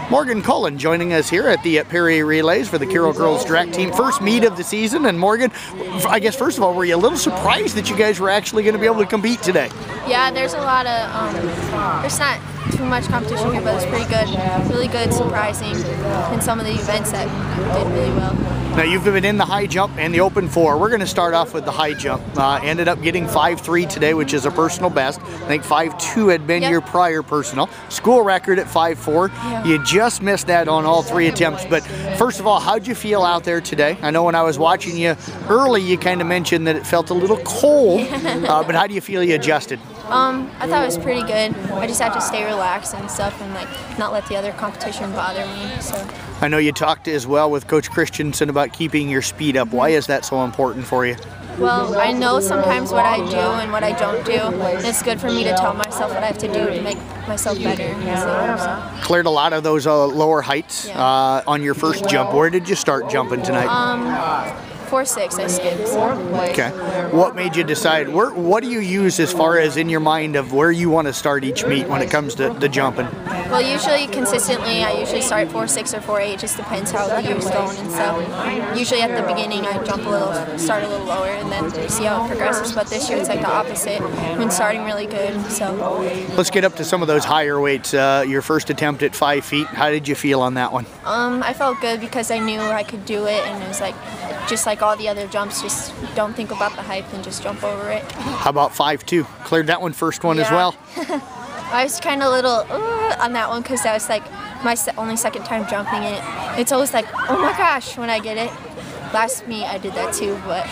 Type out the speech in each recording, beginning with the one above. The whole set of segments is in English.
Morgan Cullen joining us here at the Perry Relays for the Carroll Girls Track Team. First meet of the season, and Morgan, I guess first of all, were you a little surprised that you guys were actually going to be able to compete today? Yeah, there's a lot of, there's not too much competition here, but it's pretty good. Really good, surprising in some of the events that did really well. Now you've been in the high jump and the open 4. We're going to start off with the high jump. Ended up getting 5.3 today, which is a personal best. I think 5.2 had been your prior personal. School record at 5.4. Yeah. You just missed that on all 3 attempts. But first of all, how'd you feel out there today? I know when I was watching you early, you kind of mentioned that it felt a little cold. But how do you feel you adjusted? I thought it was pretty good. I just had to stay relaxed and stuff and not let the other competition bother me. So. I know you talked as well with Coach Christensen about keeping your speed up. Why is that so important for you? Well, I know sometimes what I do and what I don't do. It's good for me to tell myself what I have to do to make myself better. So. Cleared a lot of those lower heights on your first jump. Where did you start jumping tonight? 4.6 I skipped. So. Okay. What made you decide? What do you use as far as in your mind of where you want to start each meet when it comes to the jumping? Well, usually consistently, I usually start 4.6 or 4.8. Just depends how the year's going and stuff. Usually at the beginning, I jump a little, start a little lower, and then see how it progresses. But this year it's like the opposite. I've been starting really good. So. Let's get up to some of those higher weights. Your first attempt at 5 feet. How did you feel on that one? I felt good because I knew I could do it, and it was just like all the other jumps, just don't think about the hype and just jump over it. How about 5.2? Cleared that one first one as well? I was kind of a little on that one because that was like my only second time jumping it. It's always like, oh my gosh, when I get it. Last meet I did that too, but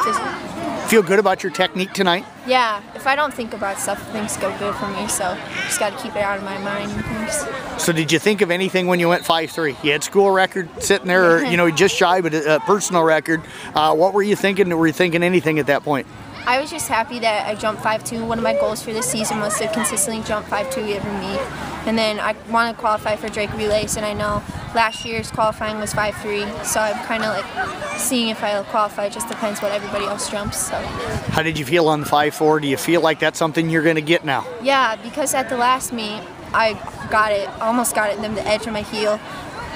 just feel good about your technique tonight? Yeah, if I don't think about stuff, things go good for me, so just got to keep it out of my mind and things. So did you think of anything when you went 5.3? You had school record sitting there, or, just shy, but a personal record. What were you thinking? Were you thinking anything at that point? I was just happy that I jumped 5.2. One of my goals for this season was to consistently jump 5.2 every meet. And then I want to qualify for Drake Relays, and I know last year's qualifying was 5.3, so I'm kind of seeing if I'll qualify. It just depends what everybody else jumps. So. How did you feel on the 5.4? Do you feel like that's something you're going to get now? Yeah, because at the last meet, I got it, almost got it, and then the edge of my heel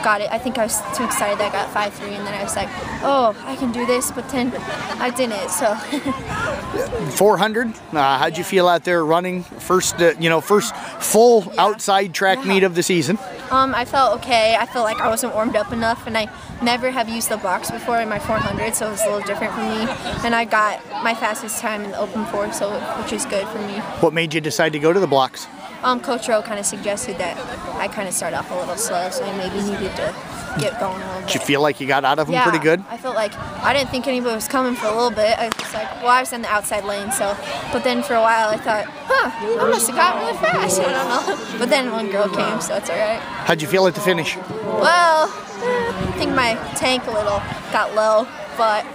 got it. I think I was too excited that I got 5.3, and then I was like, oh, I can do this, but then I didn't, so. 400, how'd you feel out there running first full outside track meet of the season? I felt okay. I felt like I wasn't warmed up enough, and I never have used the blocks before in my 400, so it was a little different for me. And I got my fastest time in the open 4, which is good for me. What made you decide to go to the blocks? Coach Rowe kind of suggested that I kind of start off a little slow, so I maybe needed to get going a little bit. Did you feel like you got out of them pretty good? I felt like I didn't think anybody was coming for a little bit. I was just like, well, I was in the outside lane, so. But then for a while I thought, I must have got really fast. I don't know. But then one girl came, so it's all right. How'd you feel at the finish? Well, I think my tank a little got low, but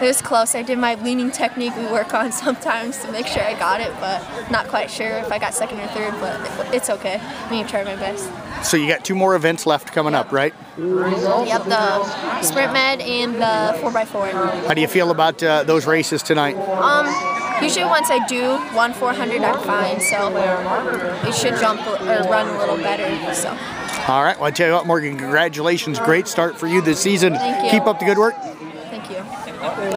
it was close. I did my leaning technique we work on sometimes to make sure I got it, but not quite sure if I got second or third, but it's okay. I'm going to try my best. So you got 2 more events left coming up, right? Yep, the Sprint Med and the 4x4. How do you feel about those races tonight? Usually once I do 1/400, I'm fine, so it should jump or run a little better. So. All right, well, I'll tell you what, Morgan, congratulations. Great start for you this season. Thank you. Keep up the good work. Thank you.